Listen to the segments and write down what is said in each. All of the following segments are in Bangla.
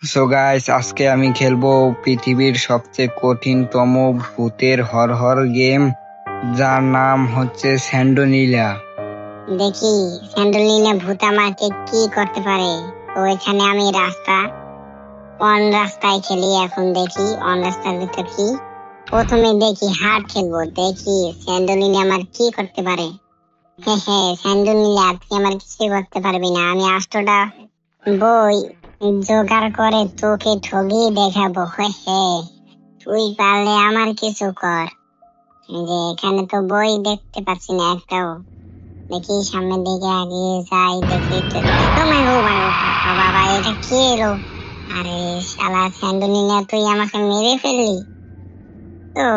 সো গাইস, আজকে আমি খেলবো পৃথিবীর সবচেয়ে কঠিনতম ভূতের হরহর গেম, যার নাম হচ্ছে স্যান্ডোনিলা। দেখি স্যান্ডোলিনা ভূত আমাকে কি করতে পারে। তো এখানে আমি অন রাস্তায় খেলি। এখন দেখি অন রাস্তার ভিতর কি। প্রথমে দেখি হার্ড খেলবো, দেখি স্যান্ডোলিনা আমার কি করতে পারে। হ্যাঁ, স্যান্ডোলিনা তুই আমার কিছু করতে পারবি না। আমি 8টা বই জোগাড় করে তোকে ঠগিয়ে দেখাবো। হ্যাঁ, তুই পারলে আমার কিছু কর। এই যে এখানে তো বই দেখতে পাচ্ছি না একটাও। দেখি সামনের দিকে এগিয়ে যাই, দেখি বাবা এটা কি এলো? আরে শালা স্যান্ডোলিনা, তুই আমাকে মেরে ফেললি। তো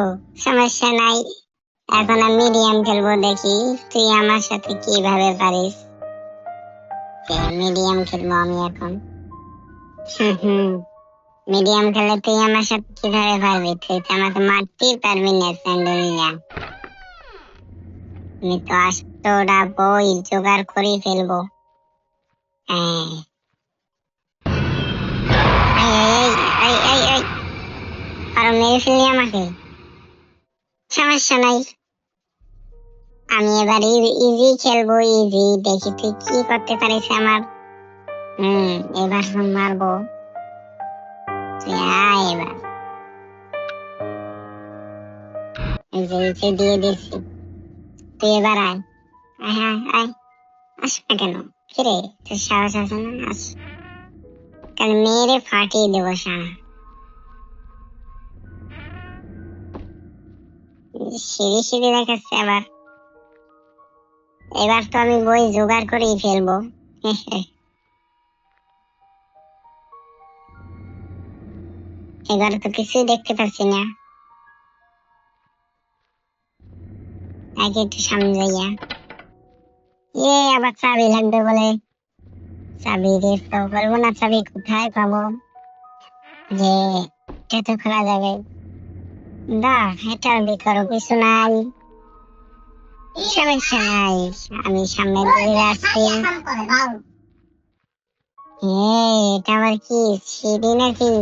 সমস্যা নাই, এখন আমি মিডিয়াম খেলবো, দেখি তুই আমার সাথে কিভাবে পারিস। মিডিয়াম খেলবো আমি এখন। হুম, মিডিয়াম খেলে তুই আমার সাথে কিভাবে পারবি? তুই তো আমাকে মারতেই পারবি না স্যান্ডোলিনা। আমি তো 8টা বই জোগাড় করে ফেলবো। হ্যাঁ, আর মেরে ফেললি আমাকে। সমস্যা নাই, আমি এবার ইজি খেলবো, ইজি। দেখি তুই কি করতে পারিস আমার। এবার মারবো। তুই আয় এবার। এই যে ইসে দিয়ে দিচ্ছি, তুই এবার আয়। আয় আয় আয়, আস না কেন? কিরে, তোর সাহস আছে না? আস, কেন মেরে ফাটিয়ে দেবো সারা। সিঁড়ি সিঁড়ি দেখাচ্ছে আবার। এবার তো আমি বই জোগাড় করেই ফেলবো। এবার তো কিছুই দেখতে পাচ্ছি না। আগে একটু সামনে যাইয়া। আবার চাবি লাগবে বলে। চাবি রেট তো পারবো না, চাবি কোথায় পাবো? যে এটা তো খোলা যাবে। না, এটার ভিতরে কিছু নাই। সমস্যা নাই, আমি সামনে দিয়ে যাচ্ছি। এটা আবার কি সিঁড়ি নাকি?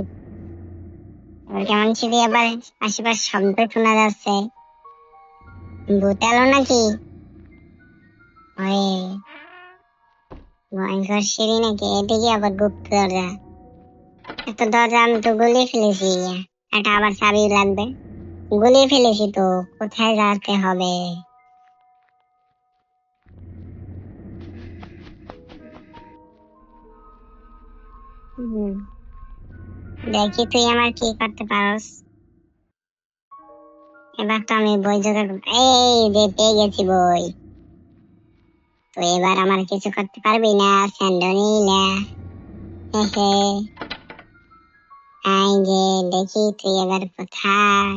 কেমন সিঁড়ি আবার? আশেপাশে শব্দ শোনা যাচ্ছে। ভূত এলো নাকি? ভয়ঙ্কর সিঁড়ি নাকি? এদিকে আবার গুপ্ত দরজা। এত দরজা আমি তো গলিয়ে ফেলেছি। এটা আবার চাবি লাগবে। গলিয়ে ফেলেছি তো, কোথায় যেতে হবে? দেখি তুই আমার কি করতে পারস। এবার তো আমি বই জোগাড় এই যে পেয়ে গেছি বই। তো এবার আমার কিছু করতে পারবি না স্যান্ডোলিনা। এই যে দেখি তুই এবার কোথায়।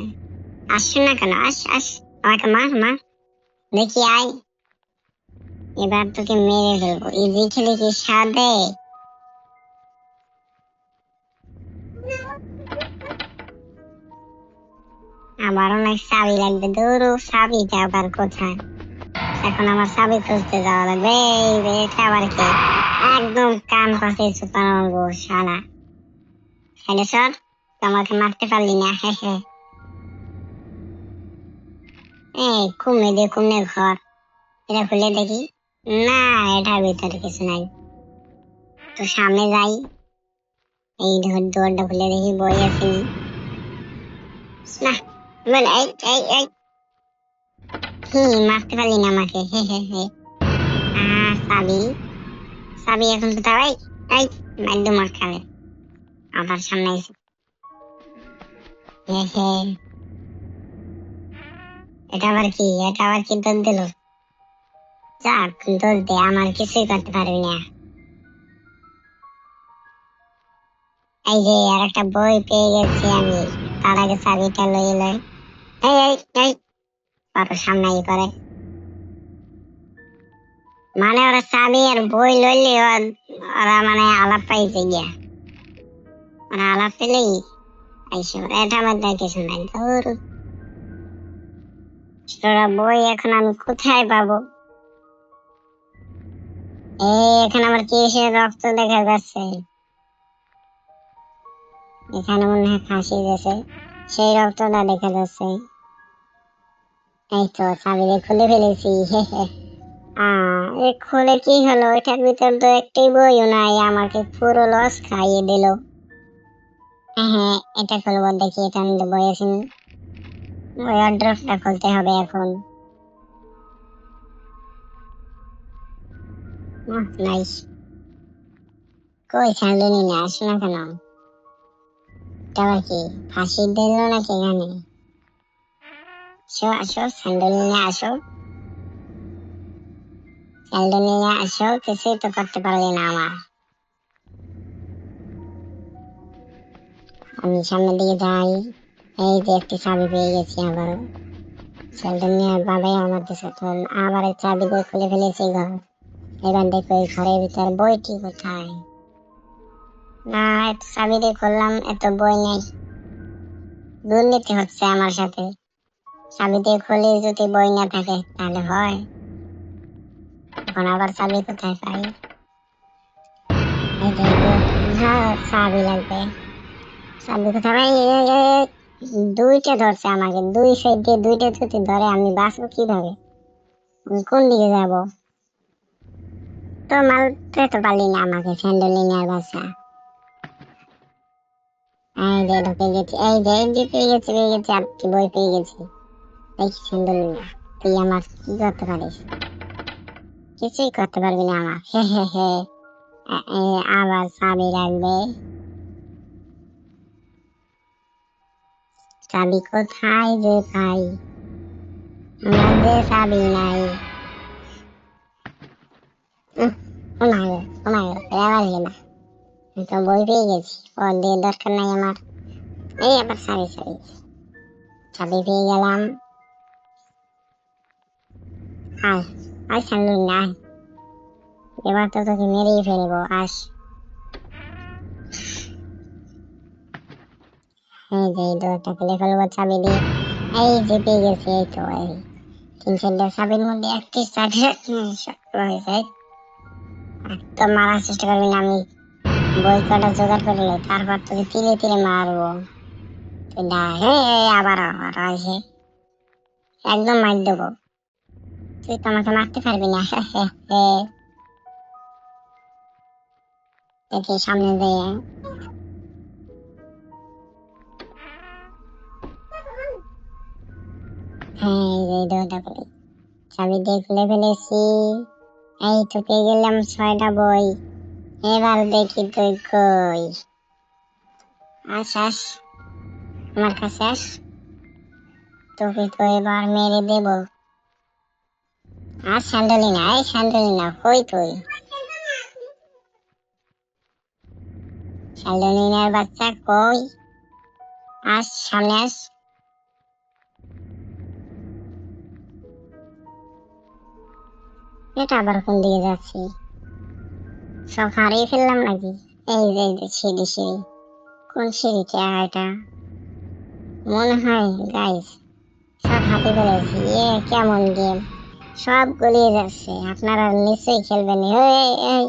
আসছ না কেন? আস আস, আমাকে মার মার, দেখি আয়। এবার তোকে মেরে ফেলবো। ইজি খেলে কি সাদে? আমার অনেক চাবি লাগবে। দৌড়ো, চাবিটা আবার কোথায়? এখন আমার চাবি খুঁজতে যাওয়া লাগবে। এটা আবার কি? একদম কান পাশে সুপার মারবো শালা। হ্যালো স্যার, আমাকে মারতে পারলি না। কুমড়ে ঘর। এটা খুলে দেখি। না, এটার ভিতরে কিছু নাই। তো সামনে যাই, এই দরজাটা খুলে দেখি বই আছে। না, মারতে পারলি না আমাকে। চাবি, চাবি এখন কোথায়? এই মাইর মার খাবে। আবার সামনে এসে এটা আবার কি? এটা আবার কি দৌড় দিল? যাক, দৌড় দে, আমার কিছুই করতে পারবি না। এই যে আর একটা বই পেয়ে গেছি আমি। তার আগে চাবিটা লই লই। এই এই এই কত সামনে করে। মানে ওরা চাবি আর বই লইলে ওরা মানে আলাপ পাইছে গিয়া। ওরা আলাপ পেলেই আইসে। এটা মধ্যে কিছু নাই। ধর, ওরা বই এখন আমি কোথায় পাবো? এখানে আমার কিসের রক্ত দেখা যাচ্ছে? এখানে মনে হয় ফাঁসি গেছে, সেই রক্তটা দেখা যাচ্ছে। এই তো চাবি দিয়ে খুলে ফেলেছি। খুলে কি হলো, এটার ভিতর তো একটাই বইও নাই, আমাকে পুরো লস খাইয়ে দিল। হ্যাঁ, এটা খুলবো, দেখি এটা আমি বই আছে। ওই ওয়ার্ড্রপটা খুলতে হবে এখন। নাইস। কই ছাড়লেনি না, আসো না কেন? এটা আবার কি ফাঁসি দিল নাকি এখানে? আসো আসো, স্যান্ডেল নিয়ে আসো, স্যান্ডেল নিয়ে আসো, কিছুই তো করতে পারলি না আমার। আমি সামনের দিকে যাই। এই যে একটি চাবি পেয়ে গেছি আবার। স্যান্ডেল নিয়ে বাবাই আমার দিছে, তখন আবার এই চাবি দিয়ে খুলে ফেলেছি ঘর। এবার দেখো এই ঘরের ভিতর বইটি কোথায়? না, এত চাবি দিয়ে খুললাম, এত বই নেই। দুর্নীতি হচ্ছে আমার সাথে। চাবি দিয়ে খুলে যদি বই না থাকে তাহলে হয়? এখন আবার চাবি কোথায় পাই? এই যে চাবি লাগবে। চাবি কোথায় পাই? দুইটা ধরছে আমাকে, দুই সাইড দিয়ে দুইটা যদি ধরে আমি বাঁচবো কিভাবে? আমি কোন দিকে যাব? তো মারতে তো পারলি না আমাকে, স্যান্ডেলিনার বাচ্চা। এই যে ঢুকে গেছি, এই যে পেয়ে গেছি, আর কি বই পেয়ে গেছি। দেখি স্যান্ডেলিনা, তুই আমার কি করতে পারিস? কিছুই করতে পারবি না আমার। হে হে হে। আবার চাবি লাগবে। চাবি কোথায় যে পাই? আমার যে চাবি নাই। ওমাগো ওমাগো, আবার না, আমি তো বই পেয়ে গেছি, ওর দিয়ে দরকার নাই আমার। এই আবার চাবি চাবি, চাবি পেয়ে গেলাম। আয় আয় সামনে আয়, এবার তো তোকে মেরেই ফেলবো, আস। এই যে এই দরটা খুলে ফেলবো চাবি দিয়ে। এই যে পেয়ে গেছি, এই তো এই 3-4টা চাবির মধ্যে একটি চাবি শক্ত হয়েছে। একদম মারার চেষ্টা করবি না, আমি বই কটা জোগাড় করে নি, তারপর তোকে তিলে তিলে মারবো। তুই আবার আবার আসে, একদম মার দেবো। তুই তো আমাকে মারতে পারবি না। দেখি সামনে দিয়ে। হ্যাঁ, এই দরজা খুলে চাবি দিয়ে খুলে ফেলেছি। এই তো পেয়ে গেলাম 6টা বই। এবার দেখি তুই কই। আস আস, আমার কাছে আস, তোকে তো এবার মেরে দেবো। আর স্যান্ডেলিনা, এই স্যান্ডেলিনা কই তুই? স্যান্ডেলিনার বাচ্চা কই? আস, সামনে আস। এটা আবার কোন দিকে যাচ্ছি? সব হারিয়ে ফেললাম নাকি? এই যে সিঁড়ি সিঁড়ি, কোন সিঁড়িটা এটা? মনে হয় গাইস সব হাতে ফেলেছি। কেমন গেম, সব গলিয়ে যাচ্ছে, আপনারা নিশ্চয়ই খেলবেন। এই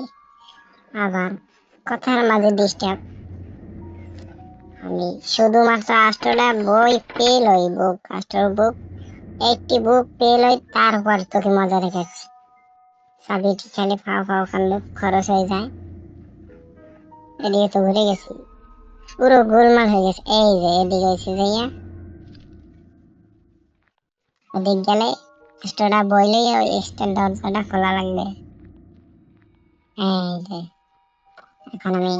আবার কথার মাঝে ডিস্টার্ব। আমি শুধুমাত্র 8টা বই পেলই, বুক 8টা বুক, একটি বুক পেলই, তারপর তোকে মজা দেখাচ্ছি। চাবিটি খালি ফাও ফাও কান্ড খরচ হয়ে যায়। এদিকে তো ঘুরে গেছি, পুরো গোলমাল হয়ে গেছে। এই যে এদিকে হয়েছে যাইয়া, ওদিক গেলে 8টা বই লইয়া ওই এক্সট্রা দরজাটা খোলা লাগবে। এই যে এখন আমি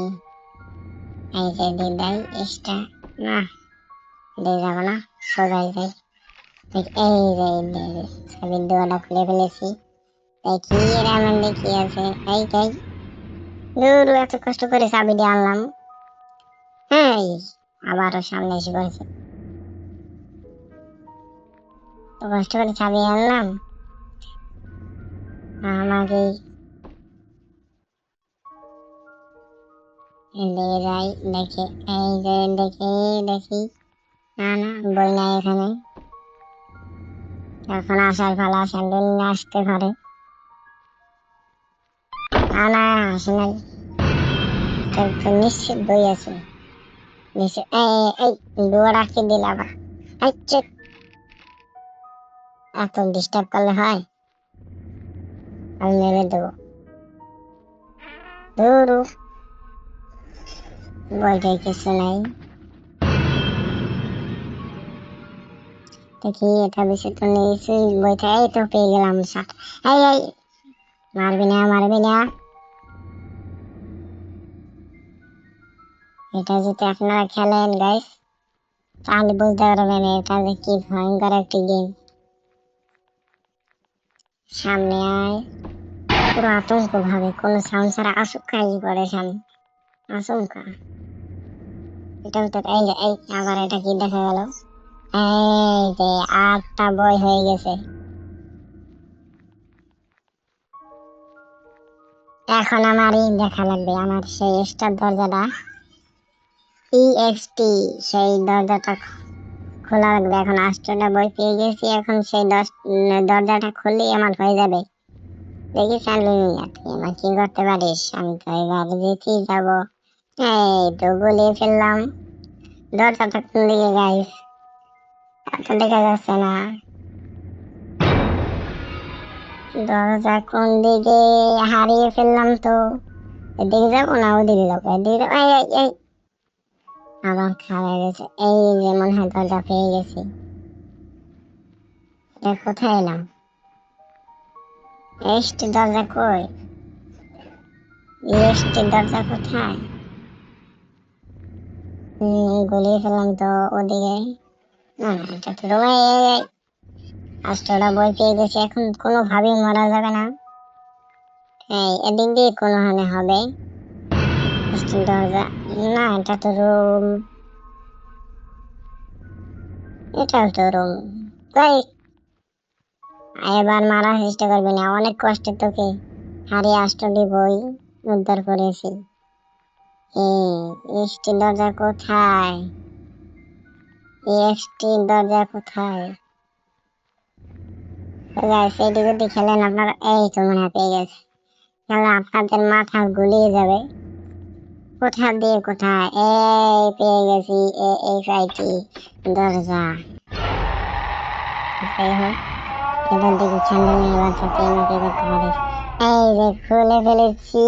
এই যে দিদাই এক্সট্রা, না দিয়ে যাবো না, সোজাই যাই। এই যে ছবির দোয়াটা খুলে ফেলেছি। দেখি এর মধ্যে কি আছে। এই তাই দূর, এত কষ্ট করে চাবি দিয়ে আনলাম। হ্যাঁ, আবারও সামনে এসে পড়েছে। তো কষ্ট করে চাবি আনলাম, আমাকে দিয়ে যাই। দেখে এই যে দেখি দেখি, না না বই নাই এখানে। এখন আসার পালা, স্যান্ডেল নিয়ে আসতে পারে। না না, আসে নাই, তো নিশ্চিত বই আছে। এই দুয়ার আটকে দিলে আবার। এই চুপ, এত ডিস্টার্ব করলে হয়? আমি মেরে দেবো। ধুরু, বইটাই কিছু নাই। দেখি এটা বেশি তো নিয়েছি বইটা। এই তো পেয়ে গেলাম শার্ট। এই মারবি না, মারবি না। এটা যদি আপনারা খেলেন গাইস, তাহলে বুঝতে পারবেন এটা যে কি ভয়ঙ্কর একটি গেম। সামনে আয়, পুরো আতঙ্ক ভাবে, কোনো সাউন্ড ছাড়া আসুকাই করে সামনে, আচমকা। এটা তো এই আবার এটা কি দেখা গেল? এই যে 8টা বই হয়ে গেছে। এখন আমারই দেখা লাগবে, আমার সেই স্টার দরজাটা, EXT, সেই দরজাটা খোলা লাগবে। এখন 8টা বই পেয়ে গেছি, এখন সেই দরজাটা খুললেই আমার হয়ে যাবে। দেখি স্যান্ডেলিনা, তুই আমার কি করতে পারিস? আমি তো এবার জিতেই যাবো। এই তো গুলিয়ে ফেললাম। দরজাটা কোন দিকে গাইস? তো দেখা যাচ্ছে না। দরজা কোন দিকে? হারিয়ে ফেললাম তো। এদিকে যাবো না ওদিকে যাবো? এদিকে যাবো। এই আমার খারাপ গেছে। এই যে মনে হয় দরজা পেয়ে গেছি। এটা কোথায় এলাম? এসটি দরজা কই? এসটি দরজা কোথায়? গলিয়ে ফেললাম তো ওদিকে। না না, এটা তো এই 8টা বই পেয়ে গেছি, এখন কোনোভাবেই মারা যাবে না। এই এদিক দিয়ে কোনো হানে হবে। দরজা, না এটা তো রুম, এটাও তো রুম। তাই এবার মারার চেষ্টা করবি না, অনেক কষ্টে তোকে হারিয়ে 8টি বই উদ্ধার করেছি। এসটি দরজা কোথায়? এসটি দরজা কোথায়? সেটি যদি খেলেন আপনারা, এই তো মনে হয় পেয়ে গেছে। তাহলে আপনাদের মাথা গুলিয়ে যাবে। কোথা দিয়ে কোথায়? এই পেয়ে গেছি, এইচআইটি দরজা। যাই হোক, এবার দেখি স্যান্ডেলিনা বাচ্চা তুই আমাকে করতে পারিস। এই যে খুলে ফেলেছি,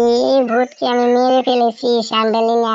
ভূতকে আমি মেরে ফেলেছি। স্যান্ডেলিনা